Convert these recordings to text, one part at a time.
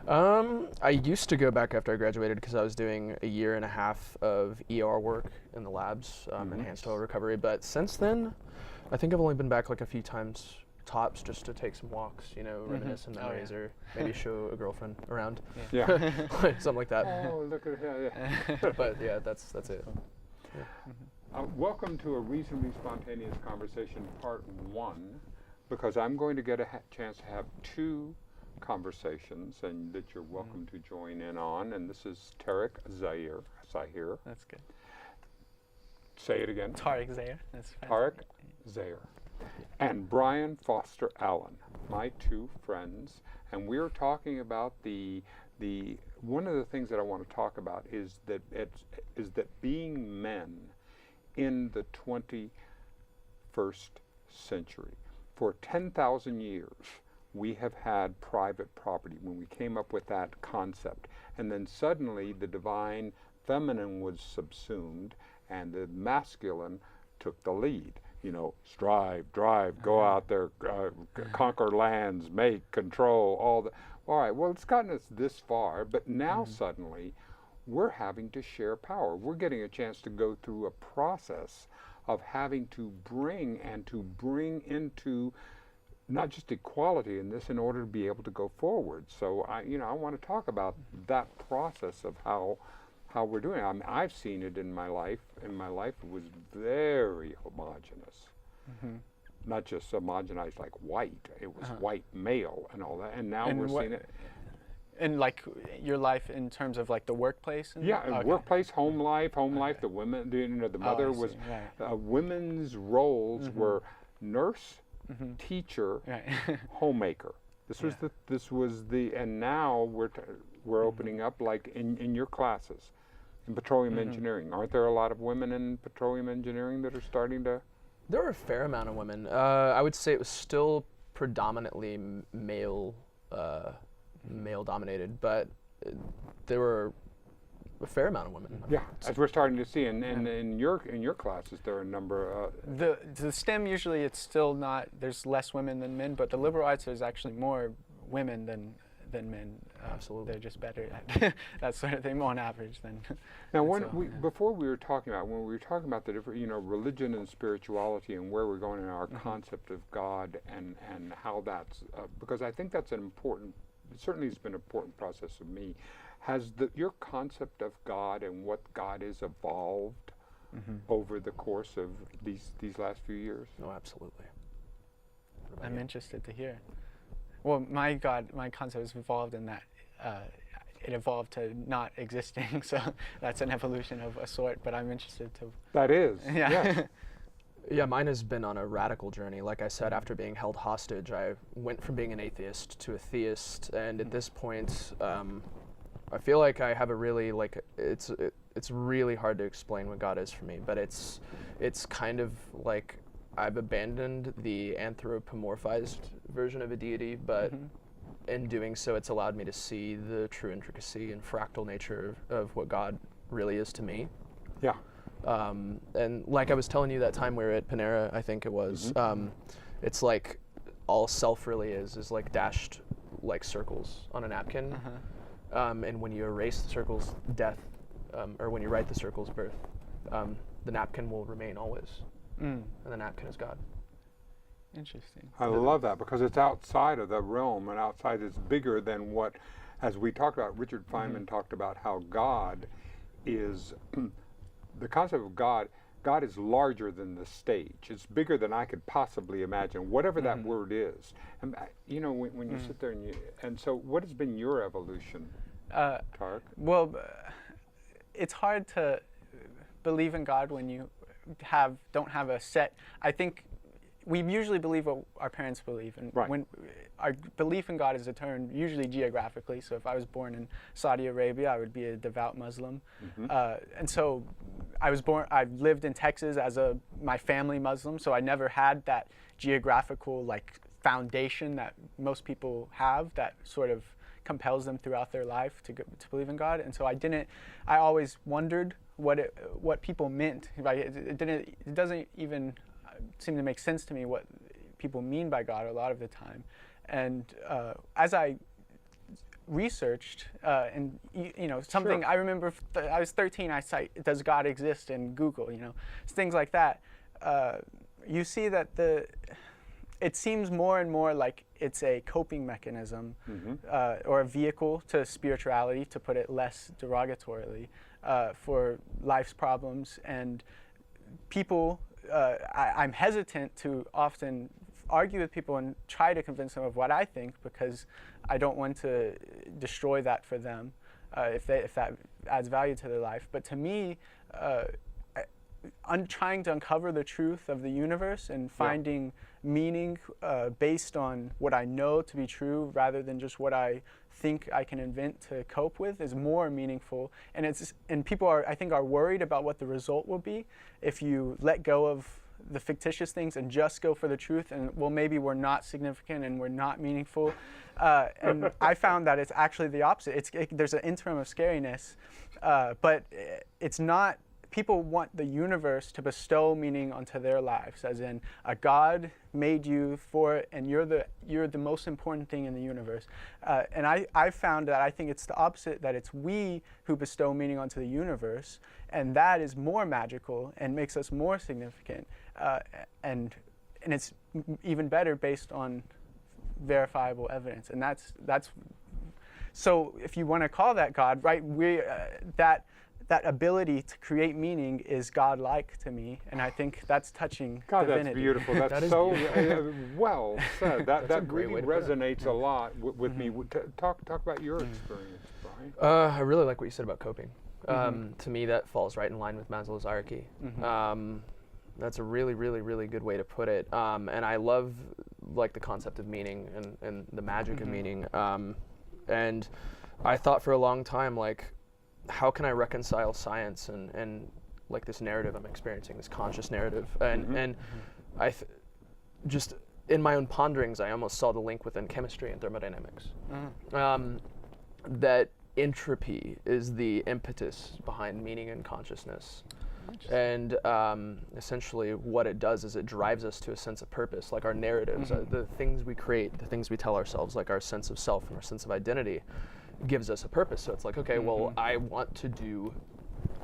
I used to go back after I graduated because I was doing a year and a half of ER work in the labs, enhanced oil recovery. But since then, I think I've only been back like a few times tops, just to take some walks, reminisce some memories, or maybe show a girlfriend around. Yeah. Something like that. Oh, look at that. Yeah. But yeah, that's it. Yeah. Welcome to a reasonably spontaneous conversation, part 1, because I'm going to get a chance to have 2 conversations, and that you're welcome to join in on. And this is Tarek Zahir. That's good. Say it again. Tarek Zahir. That's fine. Tarek Zahir. And Brien Foster Allen, my 2 friends. And we're talking about the one of the things that I want to talk about is that being men in the 21st century. For 10,000 years, we have had private property when we came up with that concept. And then suddenly the divine feminine was subsumed and the masculine took the lead. Strive, drive, go out there, conquer lands, make, control, all that. All right, well, it's gotten us this far, but now suddenly we're having to share power. We're getting a chance to go through a process of having to bring into not just equality in this in order to be able to go forward. So I want to talk about that process of how we're doing. I mean, I've seen it in my life. In my life, it was very homogenous. Not just homogenized like white. It was white male and all that. And now we're seeing it. And like your life in terms of like the workplace? Workplace, home life, the women, the mother was, women's roles were nurse, teacher, homemaker. This was the, and now we're opening up like in your classes, in petroleum engineering. Aren't there a lot of women in petroleum engineering that are starting to? There were a fair amount of women. I would say it was still predominantly male dominated, but there were a fair amount of women. Yeah, as we're starting to see, and in your classes, there are a number. The STEM usually it's still not. There's less women than men, but the liberal arts there's actually more women than men. Absolutely, they're just better at that sort of thing on average than. Now, before when we were talking about the different, religion and spirituality and where we're going in our concept of God and how that's because I think that's an important. It certainly has been an important process for me. Has your concept of God and what God is evolved over the course of these last few years? No, absolutely. I'm interested to hear. Well, my concept has evolved in that it evolved to not existing, so that's an evolution of a sort, but I'm interested to... That is, yeah. Yes. Yeah, mine has been on a radical journey. Like I said, after being held hostage, I went from being an atheist to a theist, and at this point, I feel like I have a really, it's really hard to explain what God is for me, but it's kind of like I've abandoned the anthropomorphized version of a deity, but in doing so, it's allowed me to see the true intricacy and fractal nature of what God really is to me. Yeah. And like I was telling you that time we were at Panera, I think it was, it's like all self really is like dashed like circles on a napkin. And when you erase the circles, death, or when you write the circles, birth, the napkin will remain always. And the napkin is God. Interesting. I love that because it's outside of the realm and outside it's bigger than what, as we talked about, Richard Feynman talked about how God is, the concept of God is larger than the stage. It's bigger than I could possibly imagine, whatever that word is. And when you sit there and so what has been your evolution, Tarek? Well, it's hard to believe in God when you don't have a set. I think we usually believe what our parents believe, and when our belief in God is determined usually geographically. So if I was born in Saudi Arabia, I would be a devout Muslim, and so I lived in Texas as my family Muslim, so I never had that geographical foundation that most people have that sort of compels them throughout their life to believe in God. And so I always wondered what people meant. It doesn't even seem to make sense to me what people mean by God a lot of the time. And as I researched, and something. Sure. I remember I was 13. I cite, does God exist in Google? Things like that. You see that it seems more and more like it's a coping mechanism, or a vehicle to spirituality, to put it less derogatorily, for life's problems. And people, I'm hesitant to often argue with people and try to convince them of what I think, because I don't want to destroy that for them, if that adds value to their life. But to me, trying to uncover the truth of the universe and finding meaning based on what I know to be true, rather than just what I think I can invent to cope with, is more meaningful. And people I think are worried about what the result will be if you let go of the fictitious things and just go for the truth, and well, maybe we're not significant and we're not meaningful. And I found that it's actually the opposite. There's an interim of scariness, but it's not. People want the universe to bestow meaning onto their lives, as in a God made you for it, and you're the most important thing in the universe. And I found that I think it's the opposite, that it's we who bestow meaning onto the universe, and that is more magical and makes us more significant. And it's even better based on verifiable evidence. And that's so if you want to call that God, right? That ability to create meaning is God-like to me, and I think that's touching divinity. That's beautiful. That's so well said. That really resonates a lot with me. Talk about your experience, Brien. I really like what you said about coping. To me, that falls right in line with Maslow's hierarchy. That's a really, really, really good way to put it. And I love the concept of meaning and the magic of meaning. And I thought for a long time, how can I reconcile science and this narrative I'm experiencing, this conscious narrative? And I just in my own ponderings, I almost saw the link within chemistry and thermodynamics. That entropy is the impetus behind meaning and consciousness. And essentially what it does is it drives us to a sense of purpose, like our narratives, the things we create, the things we tell ourselves, like our sense of self and our sense of identity, gives us a purpose. So it's like, okay, well, I want to do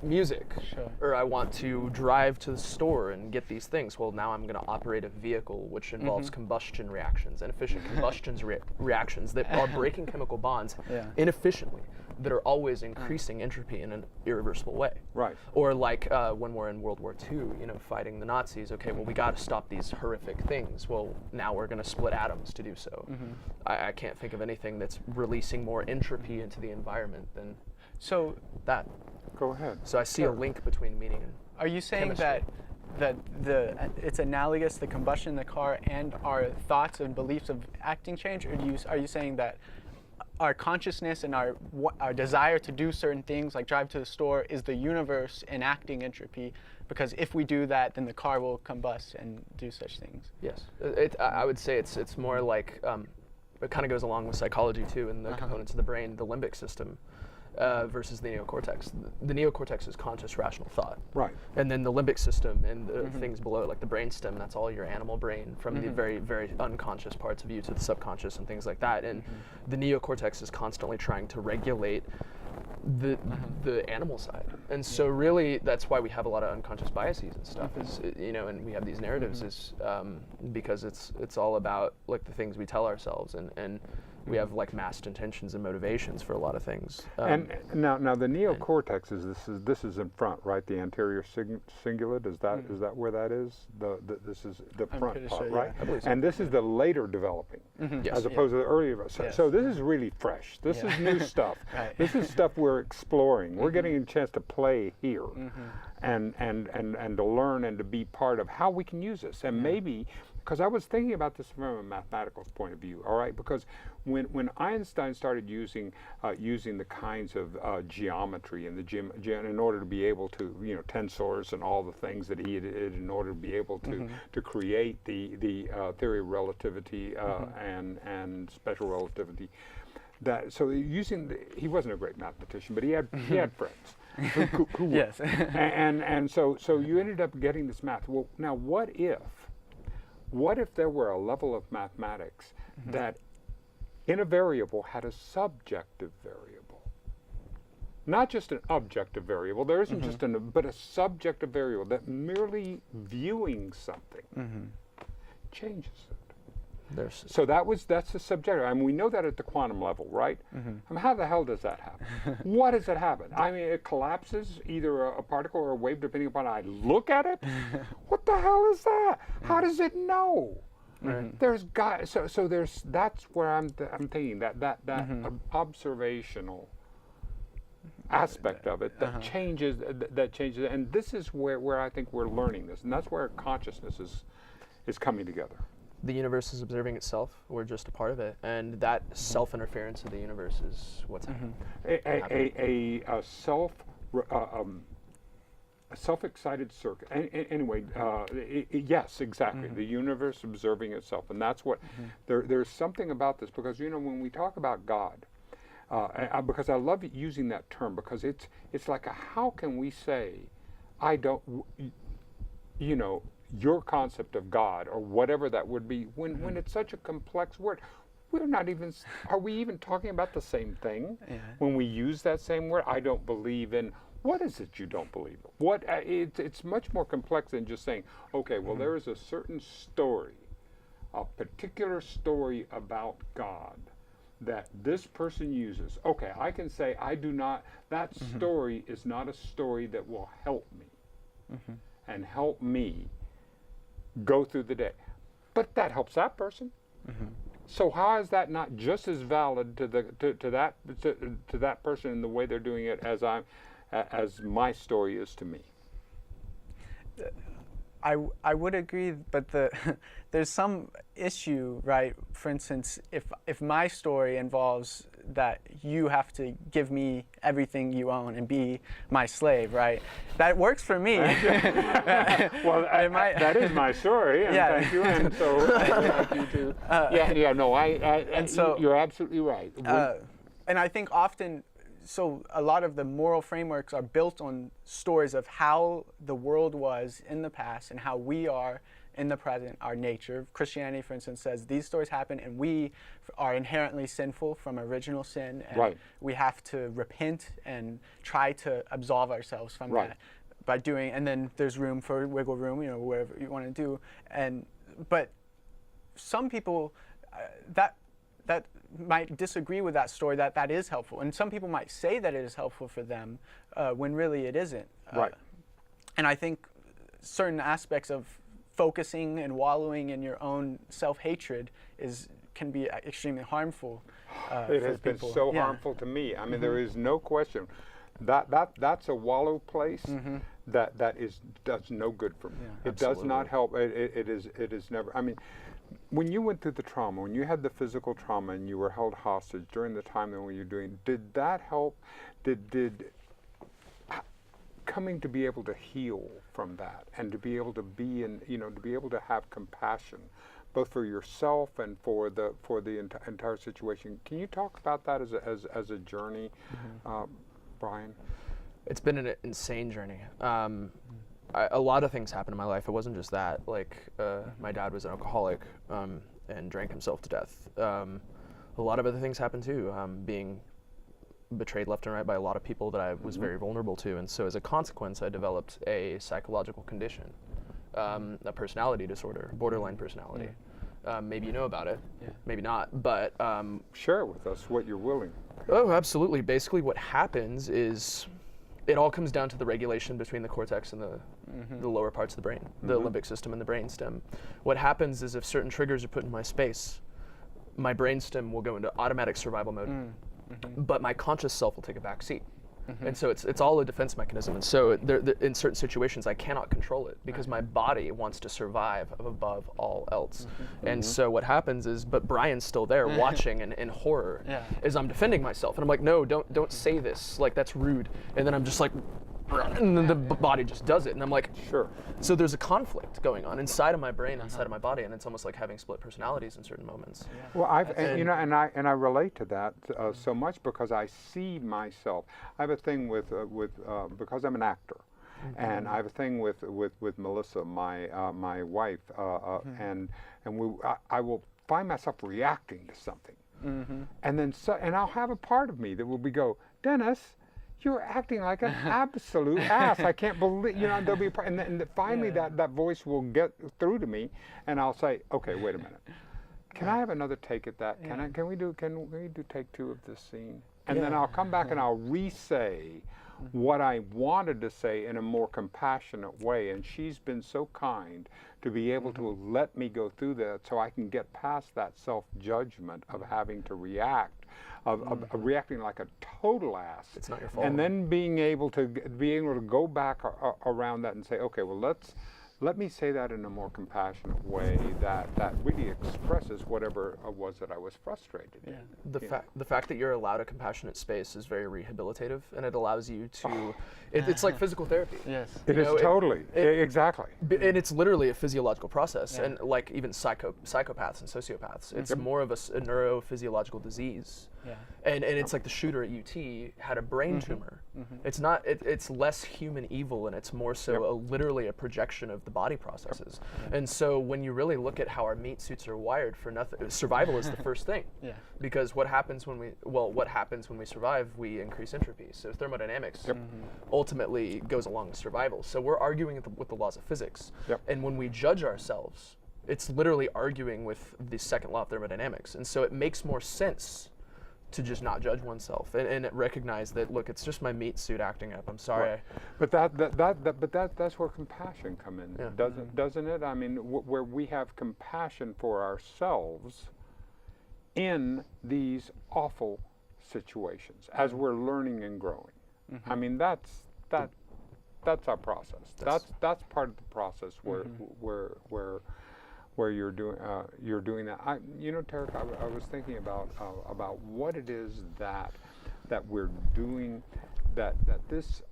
music, or I want to drive to the store and get these things. Well, now I'm going to operate a vehicle which involves combustion reactions, inefficient combustion reactions that are breaking chemical bonds inefficiently, that are always increasing entropy in an irreversible way. Right. Or when we're in World War II, fighting the Nazis, okay, well, we got to stop these horrific things. Well, now we're going to split atoms to do so. I can't think of anything that's releasing more entropy into the environment than that. Go ahead. So I see a link between meaning and Are you saying chemistry. that it's analogous, the combustion in the car and our thoughts and beliefs of acting change, or are you saying that our consciousness and our desire to do certain things, like drive to the store, is the universe enacting entropy? Because if we do that, then the car will combust and do such things. Yes, I would say it's more like it kind of goes along with psychology too, and the components of the brain, the limbic system. Versus the neocortex. The neocortex is conscious, rational thought. Right. And then the limbic system and the things below it, like the brainstem, that's all your animal brain, from the very, very unconscious parts of you to the subconscious and things like that. And the neocortex is constantly trying to regulate the animal side. And so really that's why we have a lot of unconscious biases and stuff, and we have these narratives is because it's all about the things we tell ourselves, and we have masked intentions and motivations for a lot of things. And now the neocortex this is in front, right? The anterior cingulate, is that where that is? This is the front part, right? I believe so. And this is the later developing, as opposed to the earlier. So this is really fresh. This is new stuff. This is stuff we're exploring. We're getting a chance to play here, and to learn and to be part of how we can use this, and maybe. Because I was thinking about this from a mathematical point of view, all right? Because when Einstein started using the kinds of geometry in in order to be able to, tensors and all the things that he did in order to be able to create the theory of relativity and special relativity, he wasn't a great mathematician, but he had friends who were. Yes. and so you ended up getting this math. Well, now what if there were a level of mathematics that in a variable had a subjective variable. Not just an objective variable. There isn't just but a subjective variable that merely viewing something changes it. So that's the subjective. I mean, we know that at the quantum level, right? I mean, how the hell does that happen? What does it happen? I mean, it collapses either a particle or a wave, depending upon how I look at it. What the hell is that? How does it know? There's so there's that's where I'm thinking that observational aspect of it that changes, and this is where I think we're learning this, and that's where consciousness is coming together. The universe is observing itself. We're just a part of it, and that self-interference of the universe is what's happening. A self-excited circuit. Anyway, yes, exactly. The universe observing itself, and that's what there's something about this, because when we talk about God, because I love using that term, because it's like how can we say I don't, your concept of God or whatever that would be when it's such a complex word. We're not even, are we even talking about the same thing when we use that same word? I don't believe in, what is it you don't believe in? It's much more complex than just saying, okay, well, there is a certain story, a particular story about God that this person uses. Okay, I can say I do not, that story is not a story that will help me and help me go through the day. But that helps that person. So how is that not just as valid to that person in the way they're doing it as my story is to me? I would agree, but there's some issue, right? For instance, if my story involves that you have to give me everything you own and be my slave, right? That works for me. Well, that is my story, and thank you, and so I like you too. And so you're absolutely right. And I think often, so a lot of the moral frameworks are built on stories of how the world was in the past and how we are in the present, our nature. Christianity, for instance, says these stories happen and we are inherently sinful from original sin, and we have to repent and try to absolve ourselves from that by doing, and then there's room for wiggle room, whatever you want to do. But some people that might disagree with that story, that is helpful. And some people might say that it is helpful for them when really it isn't. And I think certain aspects of focusing and wallowing in your own self-hatred can be extremely harmful. It has been so harmful to me. I mean, there is no question. That's a wallow place that does no good for me. It does not help. It is never. I mean, when you went through the trauma, when you had the physical trauma and you were held hostage during the time that when you're doing, did that help? Did coming to be able to heal from that and to be able to be in, to be able to have compassion, both for yourself and for the entire situation. Can you talk about that as a journey, Brien? It's been an insane journey. A lot of things happened in my life. It wasn't just that. Like, my dad was an alcoholic and drank himself to death. A lot of other things happened too. Being betrayed left and right by a lot of people that I was very vulnerable to. And so as a consequence, I developed a psychological condition, a personality disorder, borderline personality. Maybe you know about it, maybe not, but... share with us what you're willing. Oh, absolutely. Basically what happens is it all comes down to the regulation between the cortex and the lower parts of the brain, the limbic system and the brainstem. What happens is if certain triggers are put in my space, my brainstem will go into automatic survival mode, but my conscious self will take a back seat. And so it's all a defense mechanism. And so in certain situations, I cannot control it because my body wants to survive above all else. And so what happens is, but Brian's still there watching in horror as I'm defending myself. And I'm like, no, don't say this. Like, that's rude. And then I'm just like, and then the body just does it. And I'm like, sure. So there's a conflict going on inside of my brain, inside of my body, and it's almost like having split personalities in certain moments. Well, and I relate to that so much because I see myself. I have a thing with because I'm an actor, and I have a thing with Melissa, my wife, and I will find myself reacting to something. And then and I'll have a part of me that will go, Dennis, you're acting like an absolute ass. I can't believe, there'll be a part, and then finally that voice will get through to me, and I'll say, okay, wait a minute. Can I have another take at that? Can we do take 2 of this scene? And then I'll come back and I'll re-say what I wanted to say in a more compassionate way. And she's been so kind to be able to let me go through that so I can get past that self-judgment of having to react, of reacting like a total ass. It's not your fault. And then being able to go back around that and say, okay, well, let me say that in a more compassionate way that really expresses whatever it was that I was frustrated in. The fact that you're allowed a compassionate space is very rehabilitative, and it allows you to, it's like physical therapy. Yes. It is totally, exactly. And it's literally a physiological process, and like even psychopaths and sociopaths, it's more of a neurophysiological disease. Yeah. And it's like the shooter at UT had a brain tumor. It's not, it's less human evil, and it's more so literally a projection of the body processes. And so when you really look at how our meat suits are wired for nothing, survival is the first thing. Because what happens when we survive, we increase entropy. So thermodynamics ultimately goes along with survival. So we're arguing with the laws of physics. And when we judge ourselves, it's literally arguing with the second law of thermodynamics. And so it makes more sense to just not judge oneself and recognize that, look, it's just my meat suit acting up. I'm sorry. But that's where compassion come in, doesn't it? I mean, where we have compassion for ourselves in these awful situations as we're learning and growing. I mean, that's our process. That's part of the process where you're doing that. Tarek, I was thinking about what it is that we're doing, that this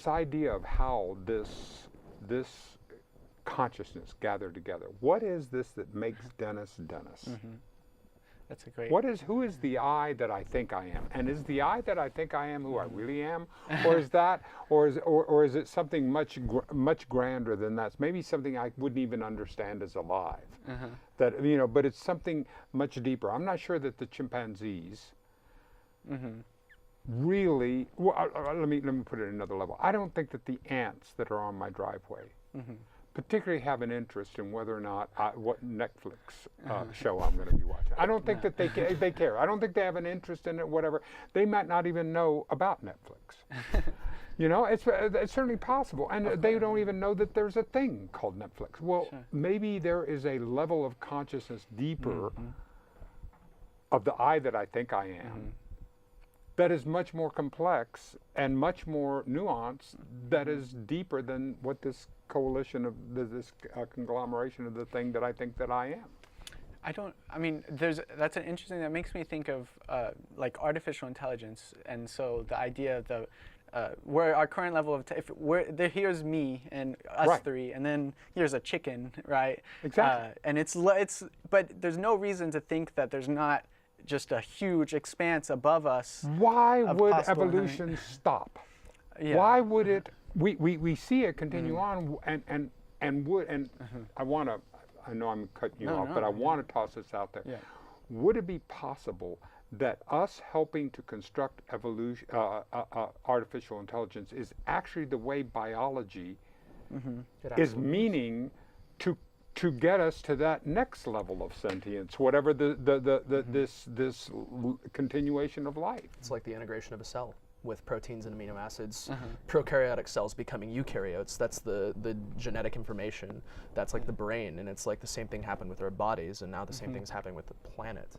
idea of how this consciousness gathered together. What is this that makes Dennis Dennis? That's a great. Who is the I that I think I am? And is the I that I think I am who I really am, or is that, or is it something much grander than that? It's maybe something I wouldn't even understand as alive. That but it's something much deeper. I'm not sure that the chimpanzees really. Well, let me put it at another level. I don't think that the ants that are on my driveway particularly have an interest in whether or not what Netflix show I'm going to be watching. I don't think that they care. I don't think they have an interest in it, whatever. They might not even know about Netflix. It's certainly possible. And they don't even know that there's a thing called Netflix. Well, maybe there is a level of consciousness deeper of the I that I think I am that is much more complex and much more nuanced, that is deeper than what this coalition of this conglomeration of the thing that I think that I am. That's an interesting, that makes me think of like artificial intelligence. And so the idea of where our current level of, here's me and us three, and then here's a chicken, right? Exactly. And but there's no reason to think that there's not just a huge expanse above us. Why would evolution stop? Why would it? We see it continue on, and I know I'm cutting you off, but I want to toss this out there. Would it be possible that us helping to construct evolution, artificial intelligence, is actually the way biology is meaning to get us to that next level of sentience, whatever this continuation of life? It's like the integration of a cell with proteins and amino acids. Prokaryotic cells becoming eukaryotes. That's the genetic information. That's like the brain, and it's like the same thing happened with our bodies, and now the same thing is happening with the planet.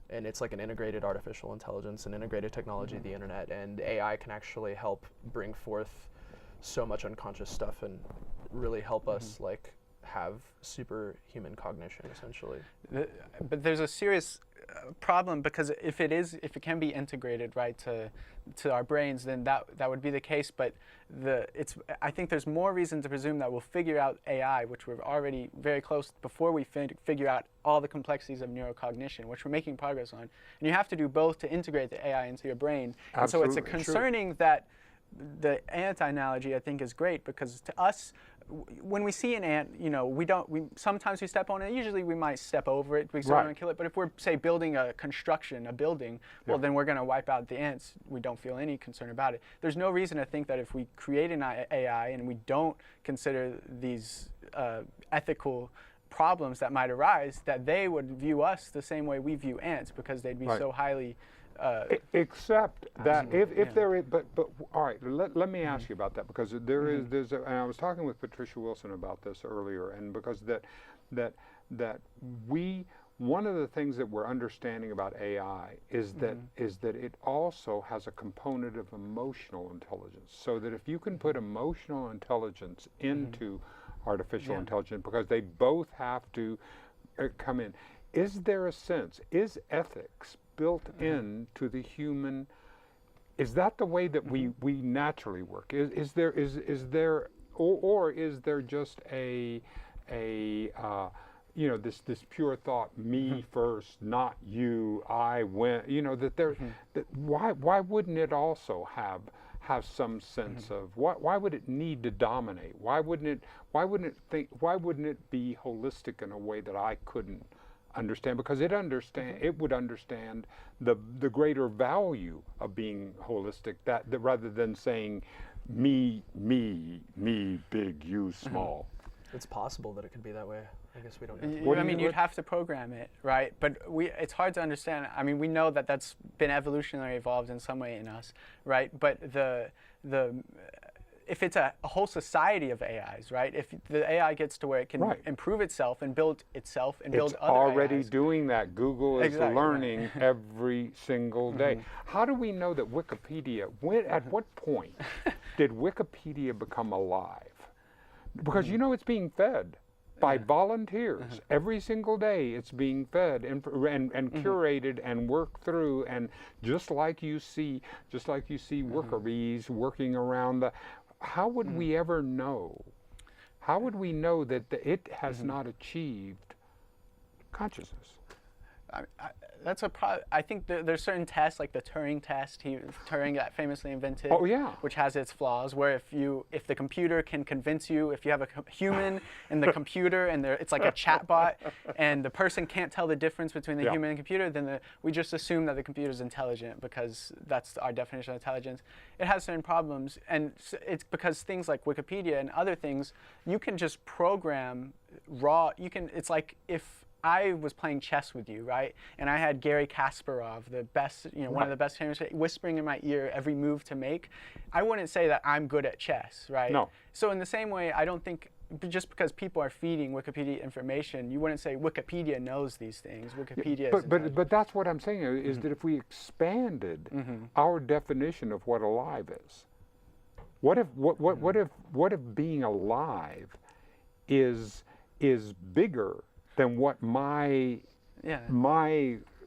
And it's like an integrated artificial intelligence, an integrated technology, the internet, and AI can actually help bring forth so much unconscious stuff and really help us like have superhuman cognition, essentially. But there's a serious problem, because if it can be integrated right to our brains, then that would be the case. But I think there's more reason to presume that we'll figure out AI, which we're already very close, before we figure out all the complexities of neurocognition, which we're making progress on. And you have to do both to integrate the AI into your brain. Absolutely. And so it's concerning that the ant analogy I think is great, because to us, when we see an ant, sometimes we step on it. Usually we might step over it, we sort of kill it. But if we're, say, building a building, well, then we're going to wipe out the ants. We don't feel any concern about it. There's no reason to think that if we create an AI and we don't consider these ethical problems that might arise, that they would view us the same way we view ants, because they'd be so highly. Except that if there is, but all right, let me ask you about that, because there's and I was talking with Patricia Wilson about this earlier, and because that one of the things that we're understanding about AI is that it also has a component of emotional intelligence, so that if you can put emotional intelligence into artificial intelligence, because they both have to come in, is there a sense, is ethics built into the human? Is that the way that we naturally work? Is there or is there just a this pure thought, me first, not you, I win, that there that why wouldn't it also have some sense of why would it need to dominate? Why wouldn't it be holistic in a way that I couldn't understand? Because it would understand the greater value of being holistic, that rather than saying me, big, you, small. It's possible that it could be that way. I guess we don't know. I mean, you'd have to program it, right? But it's hard to understand. I mean, we know that that's been evolutionary evolved in some way in us, right? But if it's a whole society of AIs, right? If the AI gets to where it can improve itself and build itself and build other AIs. It's already doing that. Google is learning every single day. How do we know that Wikipedia, at what point did Wikipedia become alive? Because it's being fed by volunteers. Every single day it's being fed and curated and worked through, and just like you see worker bees working around the. How would we ever know? How would we know that it has not achieved consciousness? That's I think there's certain tests, like the Turing test. Turing that famously invented. Oh yeah. Which has its flaws. Where if the computer can convince you, if you have a human and the computer, and it's like a chat bot, and the person can't tell the difference between the human and computer, then we just assume that the computer is intelligent, because that's our definition of intelligence. It has certain problems, and it's because things like Wikipedia and other things, you can just program raw. It's like if I was playing chess with you, right? And I had Garry Kasparov, the best, one of the best famous, whispering in my ear every move to make. I wouldn't say that I'm good at chess, right? No. So in the same way, I don't think just because people are feeding Wikipedia information, you wouldn't say Wikipedia knows these things. Wikipedia is but that's what I'm saying is that if we expanded our definition of what alive is, what if being alive is bigger than what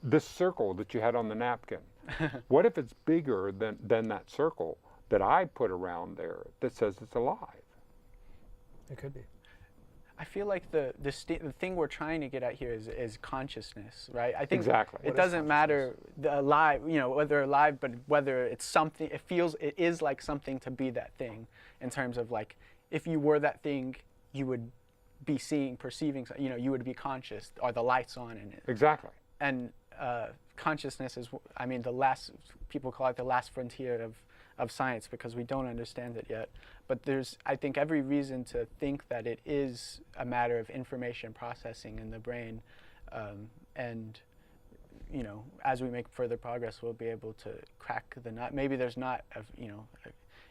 this circle that you had on the napkin? What if it's bigger than that circle that I put around there that says it's alive? It could be. I feel like the thing we're trying to get at here is consciousness, right? I think exactly. It doesn't matter alive, whether alive, but whether it's something. It is like something to be that thing, in terms of like, if you were that thing, you would be perceiving, you would be conscious. Are the lights on in it? Exactly. And consciousness is, people call it the last frontier of science, because we don't understand it yet. But there's, I think, every reason to think that it is a matter of information processing in the brain. And, as we make further progress, we'll be able to crack the nut. Maybe there's not,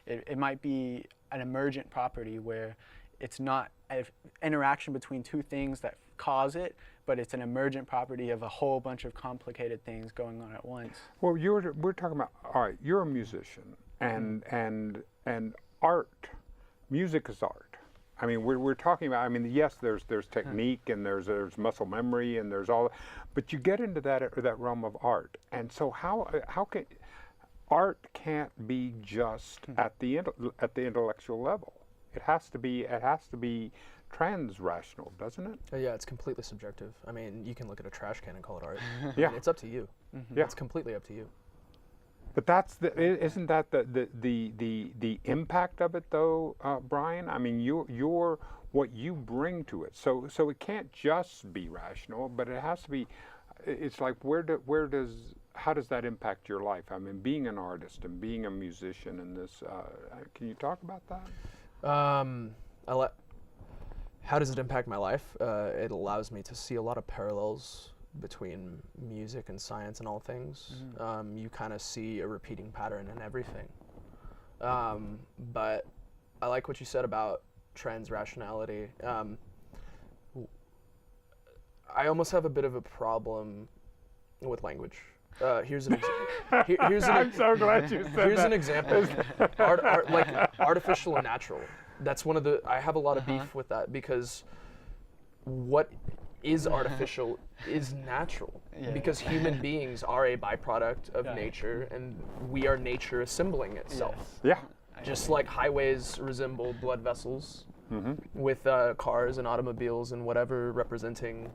it might be an emergent property where it's not an interaction between two things that cause it, but it's an emergent property of a whole bunch of complicated things going on at once. Well, we're talking about, all right, you're a musician, and art, music is art. I mean, we're talking about, yes, there's technique and there's muscle memory and there's all, but you get into that realm of art. And so how can art can't be just at the intellectual level? It has to be trans-rational, doesn't it? Yeah, it's completely subjective. I mean, you can look at a trash can and call it art. Yeah. It's up to you. Yeah. It's completely up to you. But isn't that the impact of it though, Brien? I mean, you're what you bring to it. So it can't just be rational, but it has to be. It's like how does that impact your life? I mean, being an artist and being a musician and this. Can you talk about that? How does it impact my life? It allows me to see a lot of parallels between music and science and all things. You kind of see a repeating pattern in everything. But I like what you said about trans rationality. I almost have a bit of a problem with language. Here's an I'm so glad you said here's that. an example. Like artificial and natural. That's one of the. I have a lot of beef with that because what is artificial is natural, because human beings are a byproduct of nature, and we are nature assembling itself. Yeah. Just like highways resemble blood vessels, with cars and automobiles and whatever representing,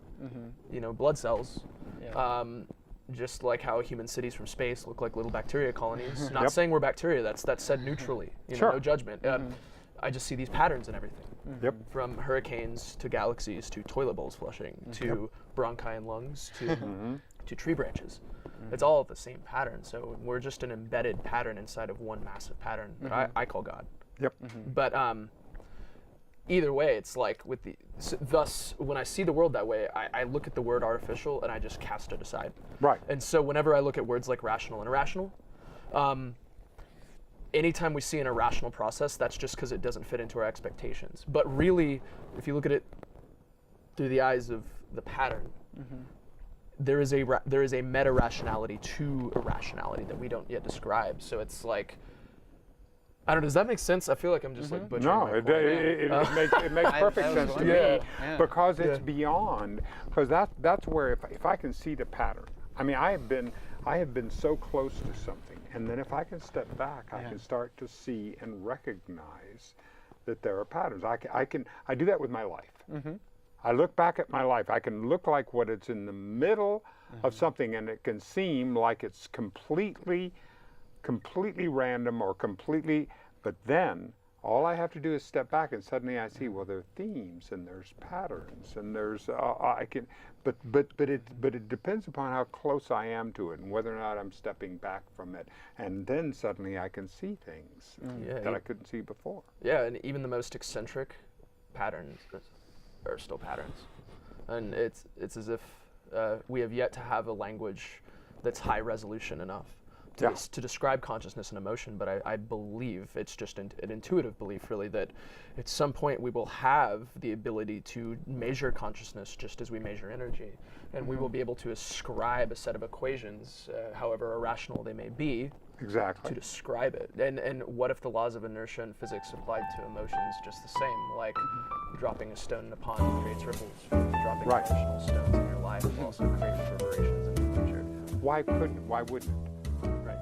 blood cells. Just like how human cities from space look like little bacteria colonies. Not saying we're bacteria. That's said neutrally. No judgment. I just see these patterns in everything. From hurricanes to galaxies to toilet bowls flushing to bronchi and lungs to tree branches. It's all the same pattern. So we're just an embedded pattern inside of one massive pattern that I call God. But either way, it's like with thus when I see the world that way, I look at the word artificial and I just cast it aside. Right. And so whenever I look at words like rational and irrational, anytime we see an irrational process, that's just because it doesn't fit into our expectations. But really, if you look at it through the eyes of the pattern, there is a meta rationality to irrationality that we don't yet describe. So it's like, I don't know. Does that make sense? I feel like I'm just like butchering. No, my it makes perfect sense to me because it's beyond. Because that's where if I can see the pattern. I mean, I have been so close to something, and then if I can step back, I can start to see and recognize that there are patterns. I do that with my life. I look back at my life. I can look like what it's in the middle of something, and it can seem like it's completely random or but then all I have to do is step back, and suddenly I see, well, there are themes and there's patterns and there's but it depends upon how close I am to it and whether or not I'm stepping back from it, and then suddenly I can see things that I couldn't see before. Yeah, and even the most eccentric patterns are still patterns, and it's as if we have yet to have a language that's high resolution enough to describe consciousness and emotion. But I believe it's just an intuitive belief, really, that at some point we will have the ability to measure consciousness just as we measure energy, and we will be able to ascribe a set of equations, however irrational they may be, to describe it. And what if the laws of inertia and physics applied to emotions just the same? Like dropping a stone in a pond creates ripples. Dropping emotional stones in your life will also create reverberations in the future. Why wouldn't it? Right.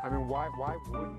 I mean, why wouldn't